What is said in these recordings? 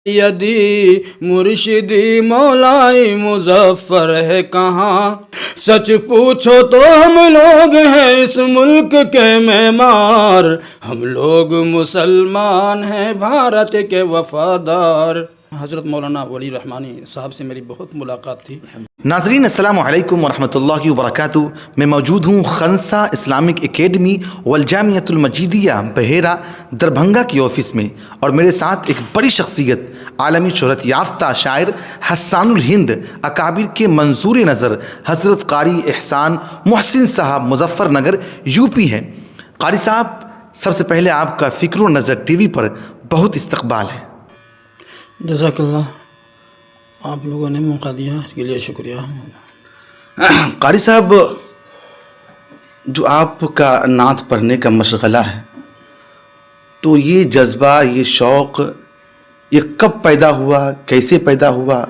یدی مرشدی مولائی مظفر ہے کہاں؟ سچ پوچھو تو ہم لوگ ہیں اس ملک کے معمار، ہم لوگ مسلمان ہیں بھارت کے وفادار۔ حضرت مولانا ولی رحمانی صاحب سے میری بہت ملاقات تھی۔ ناظرین السلام علیکم ورحمۃ اللہ وبرکاتہ۔ میں موجود ہوں خنسا اسلامک اکیڈمی والجامعۃ المجیدیہ بحیرہ دربھنگا کی آفس میں، اور میرے ساتھ ایک بڑی شخصیت عالمی شہرت یافتہ شاعر حسان الہند اکابر کے منظور نظر حضرت قاری احسان محسن صاحب مظفر نگر یو پی ہیں۔ قاری صاحب، سب سے پہلے آپ کا فکر و نظر ٹی وی پر بہت استقبال ہے۔ جزاک اللہ، آپ لوگوں نے موقع دیا اس کے لیے شکریہ۔ قاری صاحب، جو آپ کا نعت پڑھنے کا مشغلہ ہے، تو یہ جذبہ، یہ شوق، یہ کب پیدا ہوا، کیسے پیدا ہوا؟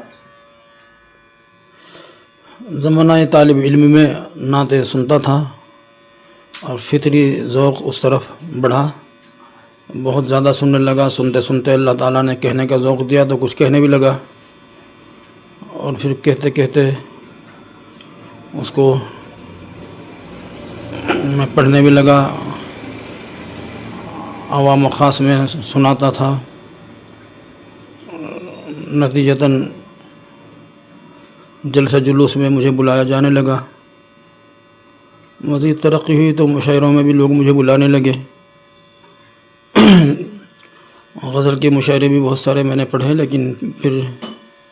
زمانہ طالب علم میں نعتیں سنتا تھا اور فطری ذوق اس طرف بڑھا، بہت زیادہ سننے لگا۔ سنتے سنتے اللہ تعالیٰ نے کہنے کا ذوق دیا تو کچھ کہنے بھی لگا، اور پھر کہتے کہتے اس کو میں پڑھنے بھی لگا، عوام و خاص میں سناتا تھا۔ نتیجتاً جلسہ جلوس میں مجھے بلایا جانے لگا، مزید ترقی ہوئی تو مشاعروں میں بھی لوگ مجھے بلانے لگے۔ غزل کے مشاعرے بھی بہت سارے میں نے پڑھے، لیکن پھر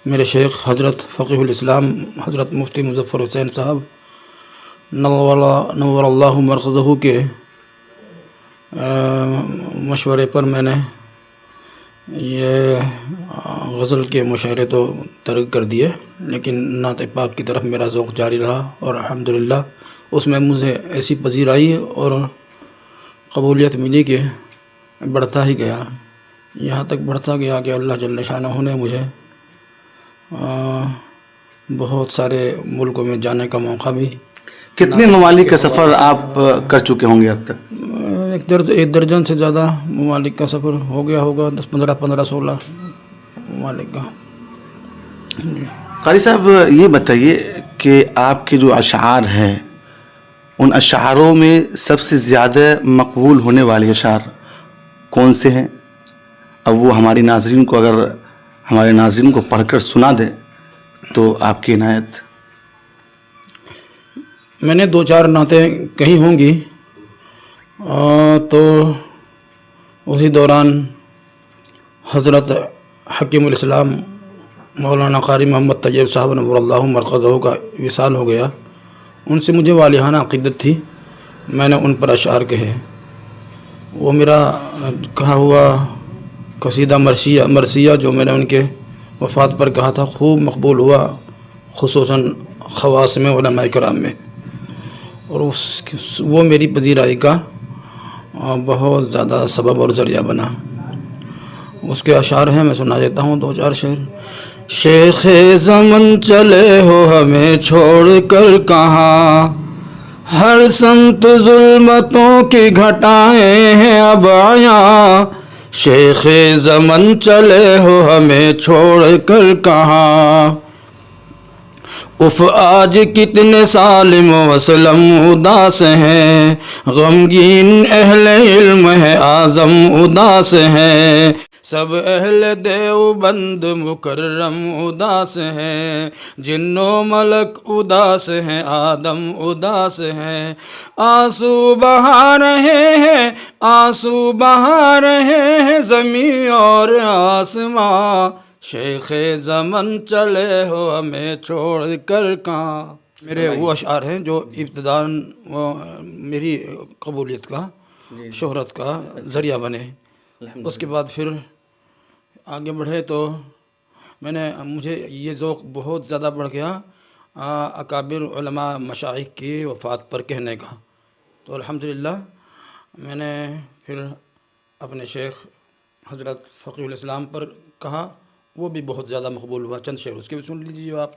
میرے شیخ حضرت فقیہ الاسلام حضرت مفتی مظفر حسین صاحب نور اللہ مرکزہ کے مشورے پر میں نے یہ غزل کے مشاعرے تو ترک کر دیے، لیکن نعت پاک کی طرف میرا ذوق جاری رہا، اور الحمدللہ اس میں مجھے ایسی پذیرائی اور قبولیت ملی کہ بڑھتا ہی گیا، یہاں تک بڑھتا گیا کہ اللہ جل شانہ نے مجھے بہت سارے ملکوں میں جانے کا موقع بھی۔ کتنے ممالک کا سفر آپ کر چکے ہوں گے اب تک؟ ایک درجن سے زیادہ ممالک کا سفر ہو گیا ہوگا، 15 16 ممالک کا۔ قاری صاحب، یہ بتائیے کہ آپ کے جو اشعار ہیں، ان اشعاروں میں سب سے زیادہ مقبول ہونے والے اشعار کون سے ہیں؟ اب وہ ہمارے ناظرین کو پڑھ کر سنا دیں تو آپ کی عنایت۔ میں نے 2 4 نعتیں کہی ہوں گی، تو اسی دوران حضرت حکیم الاسلام مولانا قاری محمد طیب صاحب نور اللہ مرکزہ کا وصال ہو گیا۔ ان سے مجھے والہانہ عقیدت تھی، میں نے ان پر اشعار کہے۔ وہ میرا کہا ہوا قصیدہ مرثیہ جو میں نے ان کے وفات پر کہا تھا، خوب مقبول ہوا، خصوصاً خواص میں، علماء کرام میں، اور وہ میری پذیرائی کا بہت زیادہ سبب اور ذریعہ بنا۔ اس کے اشعار ہیں، میں سنا دیتا ہوں 2 4 شعر۔ شیخ زمن چلے ہو ہمیں چھوڑ کر کہاں، ہر سمت ظلمتوں کی گھٹائیں ہیں اب آیاں، شیخ زمن چلے ہو ہمیں چھوڑ کر کہاں، اف آج کتنے سالم وسلم اداس ہیں، غمگین اہل علم ہے اعظم اداس ہیں، سب اہل دیوبند مکرم اداس ہیں، جن و ملک اداس ہیں، آدم اداس ہیں، آنسو بہا رہے ہیں، آنسو بہا رہے ہیں زمین اور آسماں، شیخ زمن چلے ہو ہمیں چھوڑ کر کہاں۔ میرے وہ اشعار ہیں جو ابتداً میری قبولیت کا، شہرت کا ذریعہ بنے۔ اس کے بعد پھر آگے بڑھے تو مجھے یہ ذوق بہت زیادہ بڑھ گیا اکابر علماء مشائخ کی وفات پر کہنے کا، تو الحمدللہ میں نے پھر اپنے شیخ حضرت فقیہ الاسلام پر کہا، وہ بھی بہت زیادہ مقبول ہوا۔ چند شعر اس کے بھی سن لیجیے آپ۔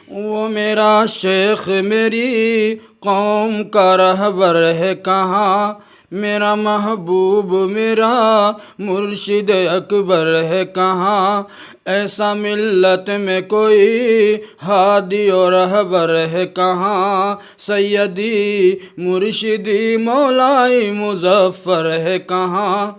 وہ میرا شیخ میری قوم کا رہبر ہے کہاں، میرا محبوب میرا مرشد اکبر ہے کہاں، ایسا ملت میں کوئی ہادی اور رہبر ہے کہاں، سیدی مرشدی مولائی مظفر ہے کہاں،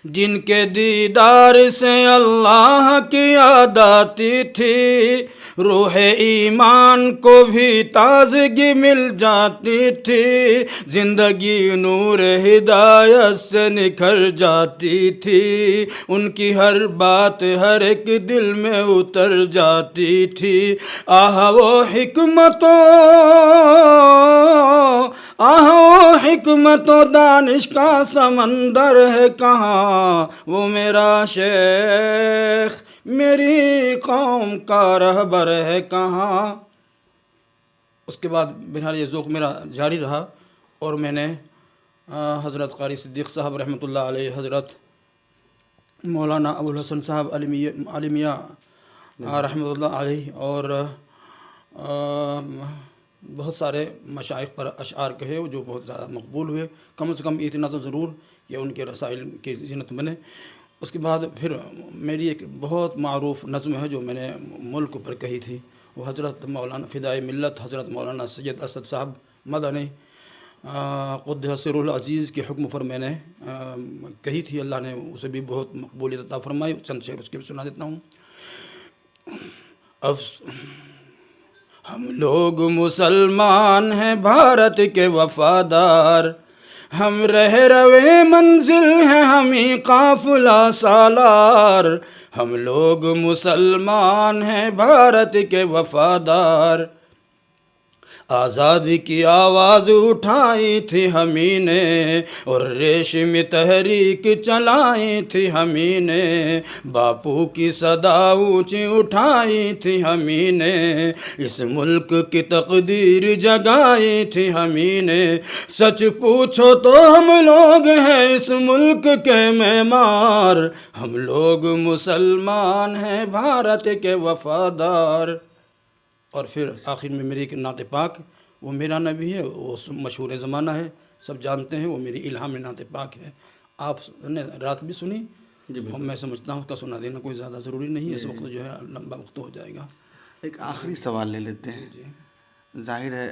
جن کے دیدار سے اللہ کی یاد آتی تھی، روح ایمان کو بھی تازگی مل جاتی تھی، زندگی نور ہدایت سے نکھر جاتی تھی، ان کی ہر بات ہر ایک دل میں اتر جاتی تھی، وہ حکمتوں وہ حکمت و دانش کا سمندر ہے کہاں، وہ میرا شیخ میری قوم کا رہبر ہے کہاں۔ اس کے بعد بہرحال یہ ذوق میرا جاری رہا، اور میں نے حضرت قاری صدیق صاحب رحمۃ اللہ علیہ، حضرت مولانا ابوالحسن صاحب علی میاں رحمۃ اللہ علیہ، اور بہت سارے مشائخ پر اشعار کہے جو بہت زیادہ مقبول ہوئے، کم سے کم اتنا تو ضرور کہ ان کے رسائل کی زینت بنے۔ اس کے بعد پھر میری ایک بہت معروف نظم ہے جو میں نے ملک پر کہی تھی، وہ حضرت مولانا فدائے ملت حضرت مولانا سید اسد صاحب مدنی قدس سرہ العزیز کے حکم پر میں نے کہی تھی، اللہ نے اسے بھی بہت مقبولیت عطا فرمائی، چند شعر اس کے بھی سنا دیتا ہوں۔ ہم لوگ مسلمان ہیں بھارت کے وفادار، ہم رہ روے منزل ہیں ہمیں قافلہ سالار، ہم لوگ مسلمان ہیں بھارت کے وفادار، آزادی کی آواز اٹھائی تھی ہمیں نے، اور ریشمی تحریک چلائی تھی ہمیں نے، باپو کی صدا اونچی اٹھائی تھی ہمیں نے، اس ملک کی تقدیر جگائی تھی ہمیں نے، سچ پوچھو تو ہم لوگ ہیں اس ملک کے معمار، ہم لوگ مسلمان ہیں بھارت کے وفادار۔ اور پھر آخر میں میری ایک نعت پاک، وہ میرا نبی ہے، وہ مشہور زمانہ ہے، سب جانتے ہیں، وہ میری الہام نعت پاک ہے۔ آپ نے رات بھی سنی، میں سمجھتا ہوں اس کا سنا دینا کوئی زیادہ ضروری نہیں ہے، اس وقت جو ہے لمبا وقت ہو جائے گا۔ ایک آخری سوال لے لیتے ہیں۔ ظاہر ہے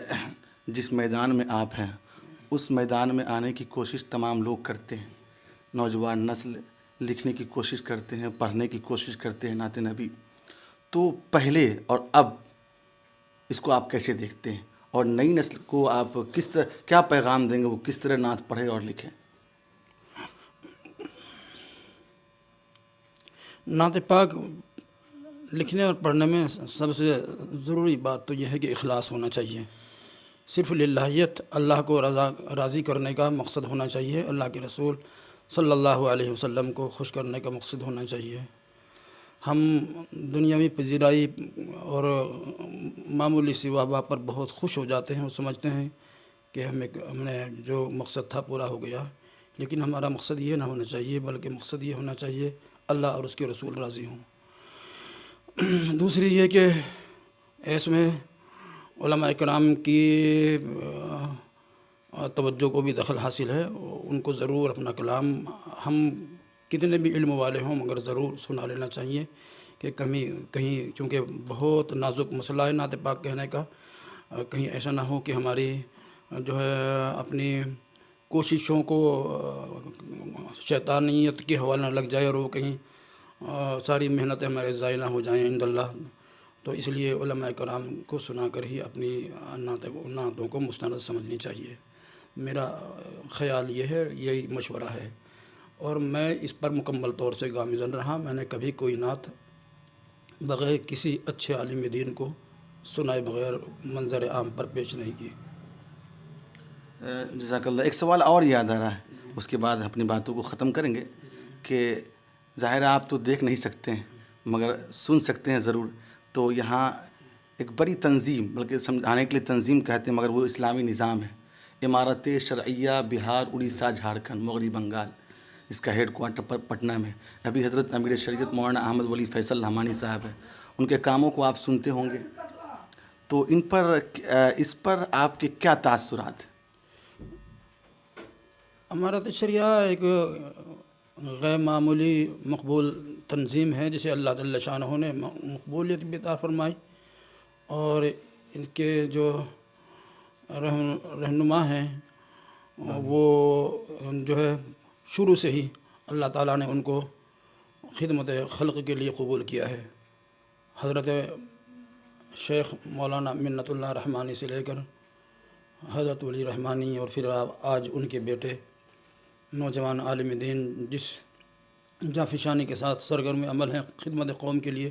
جس میدان میں آپ ہیں اس میدان میں آنے کی کوشش تمام لوگ کرتے ہیں، نوجوان نسل لکھنے کی کوشش کرتے ہیں، پڑھنے کی کوشش کرتے ہیں نعت نبی، تو پہلے اور اب اس کو آپ کیسے دیکھتے ہیں، اور نئی نسل کو آپ کس طرح کیا پیغام دیں گے، وہ کس طرح نعت پڑھے اور لکھیں؟ نعت پاک لکھنے اور پڑھنے میں سب سے ضروری بات تو یہ ہے کہ اخلاص ہونا چاہیے، صرف للہیت، اللہ کو راضی کرنے کا مقصد ہونا چاہیے، اللہ کے رسول صلی اللہ علیہ وسلم کو خوش کرنے کا مقصد ہونا چاہیے۔ ہم دنیاوی پذیرائی اور معمولی سی واہ پر بہت خوش ہو جاتے ہیں اور سمجھتے ہیں کہ ہم نے جو مقصد تھا پورا ہو گیا، لیکن ہمارا مقصد یہ نہ ہونا چاہیے، بلکہ مقصد یہ ہونا چاہیے اللہ اور اس کے رسول راضی ہوں۔ دوسری یہ کہ اس میں علماء کرام کی توجہ کو بھی دخل حاصل ہے، ان کو ضرور اپنا کلام، ہم کتنے بھی علم والے ہوں مگر ضرور سنا لینا چاہیے، کہ کہیں چونکہ بہت نازک مسئلہ ہے نعت پاک کہنے کا، کہیں ایسا نہ ہو کہ ہماری جو ہے اپنی کوششوں کو شیطانیت کے حوالے نہ لگ جائے اور وہ کہیں ساری محنتیں ہمارے ضائع نہ ہو جائیں عند اللہ، تو اس لیے علماء کرام کو سنا کر ہی اپنی نعتوں کو مستند سمجھنی چاہیے۔ میرا خیال یہ ہے، یہی مشورہ ہے، اور میں اس پر مکمل طور سے گامزن رہا، میں نے کبھی کوئی نعت بغیر کسی اچھے عالم دین کو سنائے بغیر منظر عام پر پیش نہیں کی۔ جزاک اللہ۔ ایک سوال اور یاد آ رہا ہے، اس کے بعد اپنی باتوں کو ختم کریں گے، کہ ظاہر ہے آپ تو دیکھ نہیں سکتے ہیں مگر سن سکتے ہیں ضرور، تو یہاں ایک بڑی تنظیم، بلکہ سمجھانے کے لیے تنظیم کہتے ہیں مگر وہ اسلامی نظام ہے، امارت شرعیہ بہار اڑیسہ جھارکھنڈ مغربی بنگال، اس کا ہیڈ کوارٹر پٹنہ میں، ابھی حضرت امیر شریعت مولانا احمد ولی فیصل رحمانی صاحب ہیں، ان کے کاموں کو آپ سنتے ہوں گے، تو اس پر آپ کے کیا تاثرات ہیں؟ امارت شریعہ ایک غیر معمولی مقبول تنظیم ہے جسے اللہ جل شانہ نے مقبولیت بھی عطا فرمائی، اور ان کے جو رہنما ہیں وہ جو ہے شروع سے ہی اللہ تعالیٰ نے ان کو خدمت خلق کے لیے قبول کیا ہے۔ حضرت شیخ مولانا منت اللہ رحمانی سے لے کر حضرت ولی رحمانی، اور پھر آج ان کے بیٹے نوجوان عالم دین جس جافشانی کے ساتھ سرگرم عمل ہیں خدمت قوم کے لیے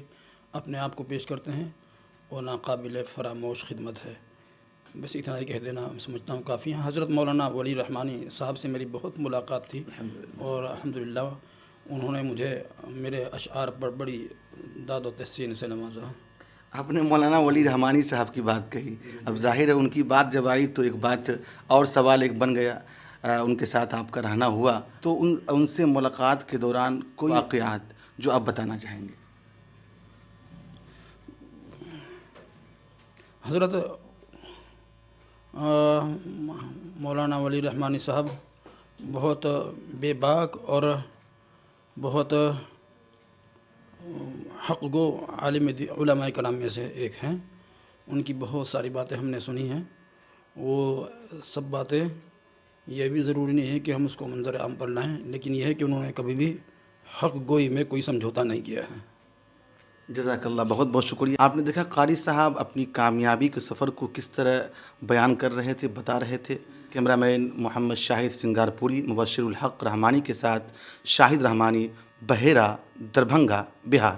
اپنے آپ کو پیش کرتے ہیں، وہ ناقابل فراموش خدمت ہے۔ بس اتنا ہی کہہ دینا سمجھتا ہوں کافی ہے۔ حضرت مولانا ولی رحمانی صاحب سے میری بہت ملاقات تھی، اور الحمدللہ انہوں نے مجھے میرے اشعار پر بڑی داد و تحسین سے نوازا۔ آپ نے مولانا ولی رحمانی صاحب کی بات کہی، اب ظاہر ہے ان کی بات جب آئی تو ایک بات اور سوال ایک بن گیا، ان کے ساتھ آپ کا رہنا ہوا، تو ان سے ملاقات کے دوران کوئی واقعات جو آپ بتانا چاہیں گے؟ حضرت مولانا ولی رحمانی صاحب بہت بے باک اور بہت حق گو عالم علماء کرام میں سے ایک ہیں۔ ان کی بہت ساری باتیں ہم نے سنی ہیں، وہ سب باتیں یہ بھی ضروری نہیں ہے کہ ہم اس کو منظر عام پر لائیں، لیکن یہ ہے کہ انہوں نے کبھی بھی حق گوئی میں کوئی سمجھوتا نہیں کیا ہے۔ جزاک اللہ، بہت بہت شکریہ۔ آپ نے دیکھا قاری صاحب اپنی کامیابی کے سفر کو کس طرح بیان کر رہے تھے، بتا رہے تھے۔ کیمرہ مین محمد شاہد سنگارپوری، مبشر الحق رحمانی کے ساتھ شاہد رحمانی، بحیرہ، دربھنگا، بہار۔